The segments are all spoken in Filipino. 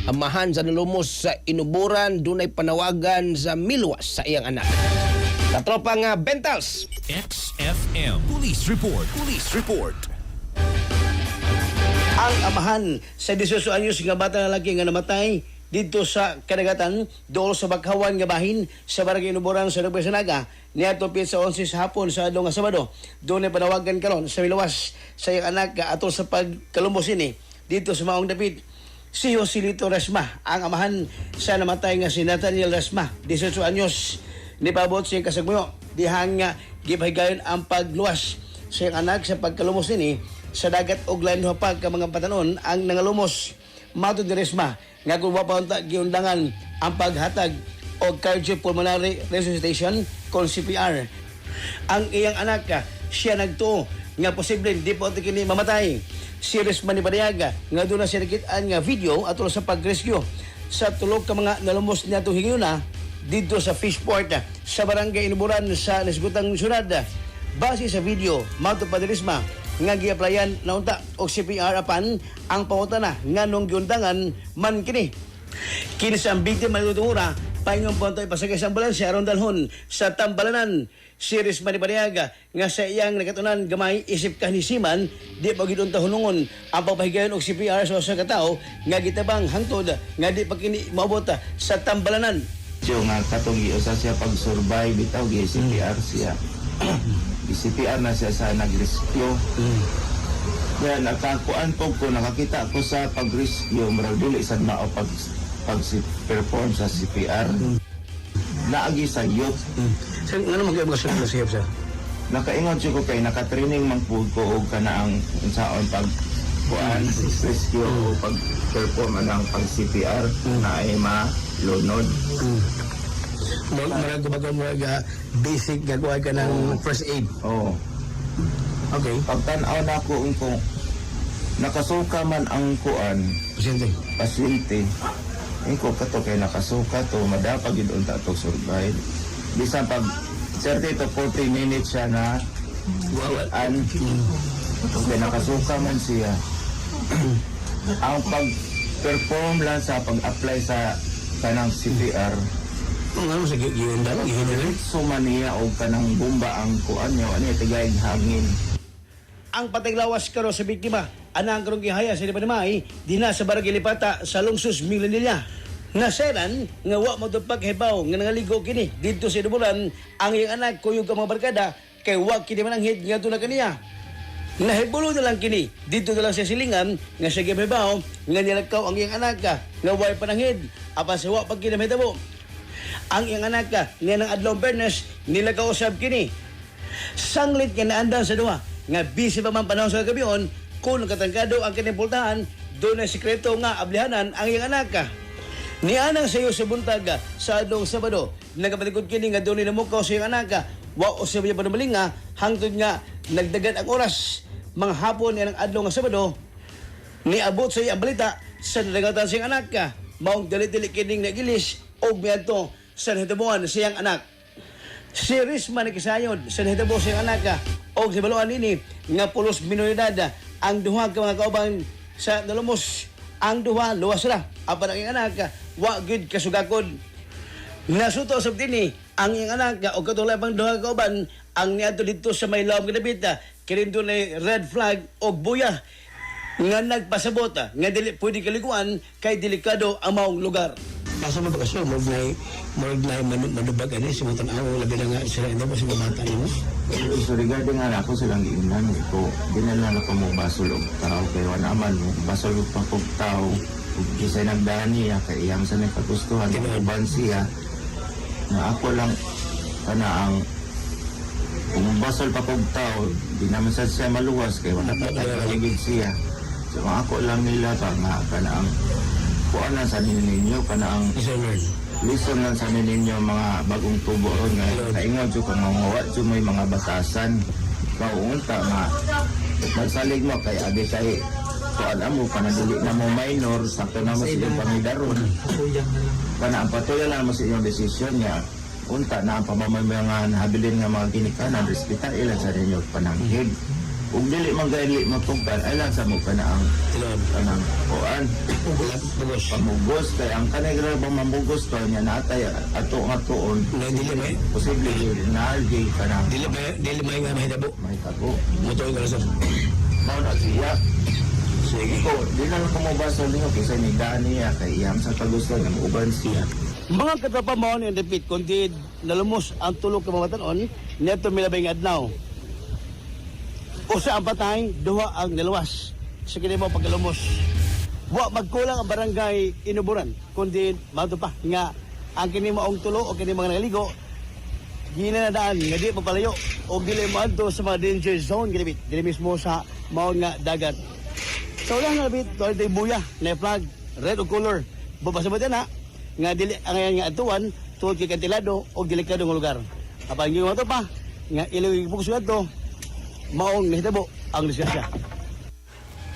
amahan sa nalumos sa inuburan dunay panawagan sa milwas sa iyang anak. Katropang Bentals. XFM Police Report. Police Report. Ang amahan sa 18 anyos nga bata na laki nga namatay dito sa kadagatan dool sa Bakhawan nga bahin sa barangay Inuburan sa Nueva Sanaga niadto sa 11 sa hapon sa adlaw nga Sabado. Doon ay panawagan karon sa milawas sa iyang anak atol sa pagkalumbos ini dito sa maong dapit si Joselito Rasma, ang amahan sa namatay nga si Nathaniel Rasma, 18 anyos. Nipabot siyang kasagmuyo dihang nga gipahigayon ang pagluwas sa iyang anak sa pagkalumos ini sa dagat og lain hapag ka mga patanon ang nangalumos. Matud ni Rasma nga kung wapaunta giundangan ang paghatag o cardiopulmonary resuscitation kon CPR. Ang iyang anak siya nagtuo nga posible di po kini mamatay. Si Resma ni Padayaga nga doon na siya nakitaan nga video atol sa pag-rescue sa tulog ka mga nalumos niya itong hingayuna dito sa Fishport sa barangay Inuburan sa Nasgutang Syudad. Base sa video, Mato Padrisma nga giaplayan na unta og CPR apan ang pangutana nga nung giundangan man kini. Kini sa biktima ni Tutungura, paingon po ang pasagay sa ambulansya aron dalhon sa Tambalanan. Si Resma ni Padayaga nga sa iyang nakatunan gamay isip kahnisiman di pa gid unta hunungon ang pagpahigayon og CPR sa usa ka tawo nga gitabang hangtod nga di pa kini maabot sa Tambalanan. Siya nga katong giusa siya pag-survive bitaw gi-CPR siya. Gi-CPR na siya sa nag-rescue. Kaya nakakuan po ko, nakakita ko sa pag-rescue, marag dili sa mao pag-perform sa CPR. Naagi sa youth. Sa ano mag-ibig sa siyep sa? Nakaingon siya ko kay nakatraining man po ko og kana ang unsaon pag-kuan, rescue o pag-perform ang pag-CPR na ay malunod. Marag kumbaga mo basic gagawa ka ng first aid. Oo. Okay. Pagtanaw na ko kung nakasuka man ang kuan, pasyente. Iko kato kay nakasuka to, madapa gid unta to survive. Bisan pag 30 to 40 minutes siya na walaan. Kaya nakasuka man siya. Ang pag-perform lang sa pag-apply sa kanang CPR, Ano sa giundan, gihinilin? sumaniya o kanang bomba ang kuan niya, ano yung tigay hangin. Ang pataglawas karo sa biktima, anang karong gihaya sa Lipanamay, di na sa barangay Lipata sa Lungsus, Milanilla. Naseran nga wa mo paghibaw nga nangaligo kini dito sa Inuburan ang iyang anak kuyog ang mga barkada kay wa kini mananghid nga na kaniya. Nahibulo na lang kini dito na lang sa silingan nga sa gihibaw nga nilakaw ang iyang anak nga way pananghid apan sa wa pag kinamhitabo. Ang iyang anak nga ng adlaw Bernes nilakaw usab kini. Sanglit nga naandan sa duha nga busy pa man panahon sa gabion kung nakatangkado ang kinipultahan doon na sikreto nga ablihanan ang iyang anak. Nianang sa iyo sa buntag sa adlong Sabado, nagapatikod kini nga doon nilamukaw sa iyong anak, wa o siya pa malinga hangtod nga nagdagan ang oras mga hapon nga ng adlong nga Sabado, niabot sa iyang balita sa nadagatan sa iyong anak, maong dali-dali kining nagilis o miadto sa nahitabuan sa iyang anak. Si Resma nakisayod sa nahitabo sa iyang anak o sa baluan ini nga pulos minoridad ang duha ka mga kauban sa nalumos. Ang duha luwas ra apan ang iyang anak wa gid kasugakod. Nasuto sa tini ang iyang anak o katulad pang duha ka kauban ang niadto dito sa may lawom nga dapit kirin dunay red flag o buya nga nagpasabot nga dili pwede kaliguan kay delikado ang maong lugar. Pasok mo ba kasi mag-nai manubag ani sa mga tanaw labi na nga sila ito pa sa mga bata mo? So regarding nga ako silang giinan ko, dinala na ko mo basol og tao kay wala man mo basol og pag tao ug kisay nagdaan niya kay iyang sa may kagustuhan ng uban siya na ako lang kana ang kung basol pa kog tao di naman sa siya maluwas kay wala pa kaligid siya. So ako lang nila pa nga kana ang kuan lang sa ninyo kana ang listen lang sa ninyo mga bagong tubo ron nga kaingon jud kung mamuwa jud may mga batasan kaunta nga magsalig mo kay abi kay kuan amo panadili na mo minor sakto na mo sa pamidaron kana ang patuloy lang mo sa inyong desisyon nga unta na ang pamamay mga habilin nga mga ginikanan respetar ilan sa ninyo pananghid Ug dili man gaili magkumpan, ay lang sa mo ka na ang Tinuod. kanang kuan. Bugos. Pamugos kay ang kanay bang mamugos to niya natay ato nga tuon. Na dili ba? Posible nalgi kanang Dili may nga mahitabo. mahitabo. Motoy ka na sir. Mao na siya. Sige. Ko, di na lang kumubasol niyo kasi ni Dani kay iyang sa kagusto ng uban siya. Mga katropa mo ni repeat kundi nalumos ang tulog ka mamatanon neto milabay nga adlaw. Usa ang patay, duha ang naluwas. Sa kini mo pagkalumos. Wa magkulang ang barangay Inuburan kundi mato pa nga ang kini maong tulo o kini mga naligo ginanadaan nga di mapalayo o dili mo adto sa mga danger zone gilibit dili mismo sa maong nga dagat. So lang nga bit toy buya na flag red o color. Bubasa mo na nga dili ang nga atuan tuod kay kantilado o delikado nga lugar. Apan gyud mato pa nga iloy bukus adto maong nahitabo ang lisensya.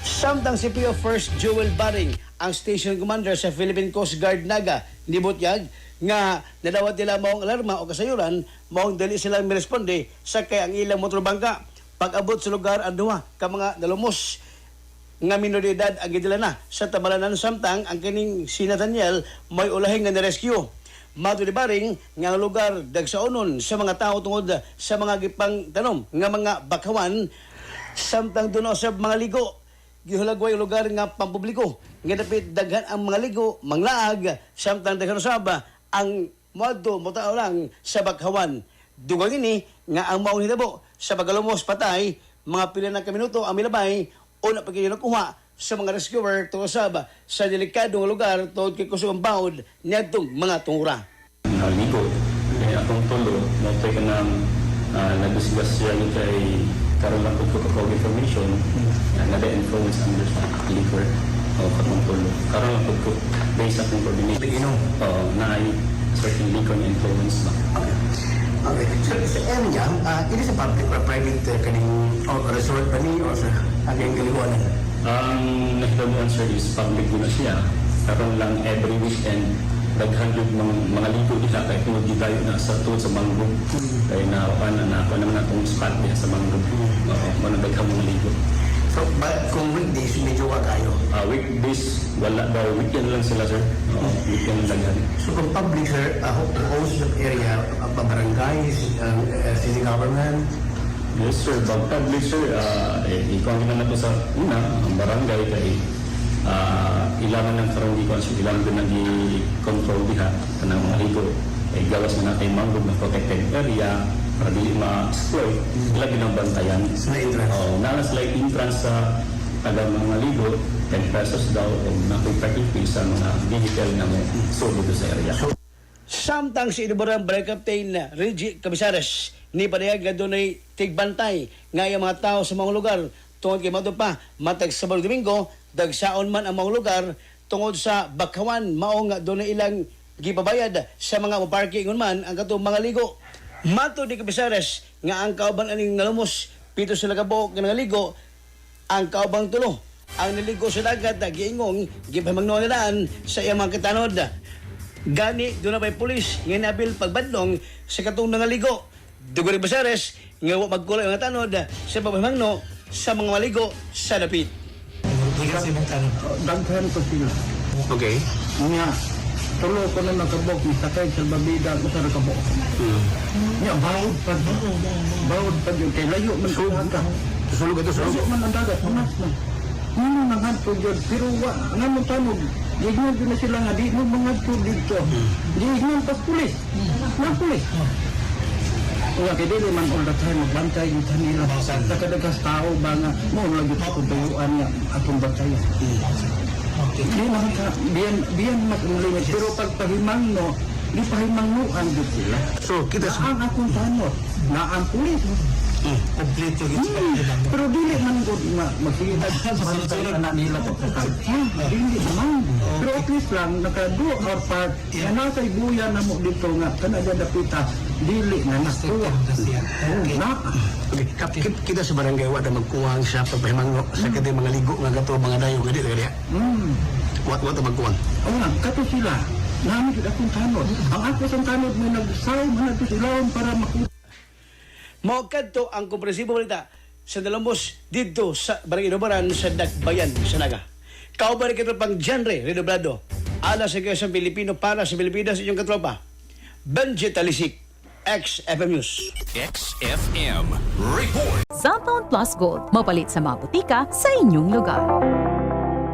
Samtang si PO First Joel Baring, ang station commander sa Philippine Coast Guard Naga, nibutyag nga nadawat nila maong alarma o kasayuran, maong dali silang miresponde sa kay ang ilang motorbangka. Pag-abot sa lugar ang duha ka mga nalumos nga minoridad ang gidala na sa tabalanan samtang ang kining si Nathaniel may ulahing nga nirescue. Mato ni Baring nga ang lugar dagsaunon sa mga tao tungod sa mga gipang tanom nga mga bakawan samtang duno sa mga ligo gihulagway lugar nga pampubliko nga dapit daghan ang mga ligo manglaag samtang daghan usab ang moadto motao lang sa bakawan dugang ini nga ang maong hitabo sa pagalumos patay mga pila na ka minuto ang milabay una pa kayo nakuha sa mga rescuer tuusab sa delikadong lugar tungod kay kusog ang bawod niadtong mga tungura. Naligo, kaya akong tulo, natay ka ng nag-discuss siya kay karoon lang ko information na influence under sa liquor o katong tulo. Karoon lang ko based sa akong coordination. Na ay certain liquor na influence ba. Okay. So niya, it is a public or private resort ba niyo o sa agang kaliwanan? Ang nahilamuan sir is public din na siya. Karoon lang every weekend daghan yung mga ligo nila kaya kung di tayo na sa tuod sa mangrove kaya ako naman natong spot niya sa mangrove manadaghang mga ligo. So, kung weekdays, medyo wag kayo. Weekdays, wala daw. Weekend lang sila, sir. Weekend lang yan. So, kung public, sir, who owns the area, barangays, city government? Yes, sir. Pag public, sir, ikaw naman na to sa una, ang barangay kay ilangan ng karong ikaw, so ilangan din nag-control diha ng mga ligo. Ay gawas na natin mangrove na protected area para di ma-exploit. Lagi ng bantayan. Sa entrance? Nalas like entrance sa taga mga ligo, 10 pesos daw o nakoy parking fee sa mga vehicle na may subo sa area. Samtang si Inuburan Barangay Captain Reggie Cabisares ni padayag nga dunay tigbantay nga ang mga tao sa mga lugar tungod kay mato pa matag Sabado Domingo dagsaon man ang mga lugar tungod sa bakawan mao nga dunay ilang gipabayad sa mga parking man ang katong mga ligo. Mato ni Cabisares nga ang kauban aning nalumos pito sila ka buok nga naligo ang kaubang tulo ang naligo sa dagat giingong gipamagnuan nilaan sa iyang mga katanod. Gani doon na may pulis nga nabil pagbadlong sa katong nangaligo. Dugo ni Cabisares nga wa magkulay ang tanod sa pagpamagno sa mga maligo sa dapit. Daghan ko sila. Okay. Nga, tulo ko na nakabok, sakay sa babida ko sa nakabok. Nga, bawod pa. Bawod pa yun. Kaya layo man ko hanggang. Sulog ito, Layo man ang dagat, manas na. Ano nang hanto yun? Pero nga mo tanog. Dignan yun na sila nga, di mo mga hanto dito. Dignan pa pulis. Nga pulis. Kaya kaya dili man all the time magbantay yung kanila. Nakadagas tao ba nga, mo lagi pa kung tuyuan nga atong bantayan. Di naman ka, biyan mag-limit. Pero pag pahimang no, di pahimang no ang sila. So, kita Na ang akong tanot, na ang pulis. kompleto Pero dili man ko magsigitag sa bantay anak nila to. Dili naman. Pero at least lang, naka-do our part. Nga nasa ibuya na mo dito nga, kanadya dapita, dili na nakuha. Na. Okay, kita sa barangay wa na magkuwang sa pagpahimangno sa kati mga ligo nga gato mga dayo gadi gadi. Wa magkuwang. Oo nga, kato sila. Namin kita akong tanot. Ang ako sa tanot mo nagsaw man nato sila para makuha. Mao kadto ang komprehensibo balita sa Dalambos dito sa Barangay Inubaran sa Dakbayan sa Naga. Kauban kita pang genre redoblado. Ala sa kayo sa Pilipino para sa Pilipinas inyong katropa. Benji Talisik, XFM News. XFM Report. Cellphone Plus Gold. Mapalit sa mga butika sa inyong lugar.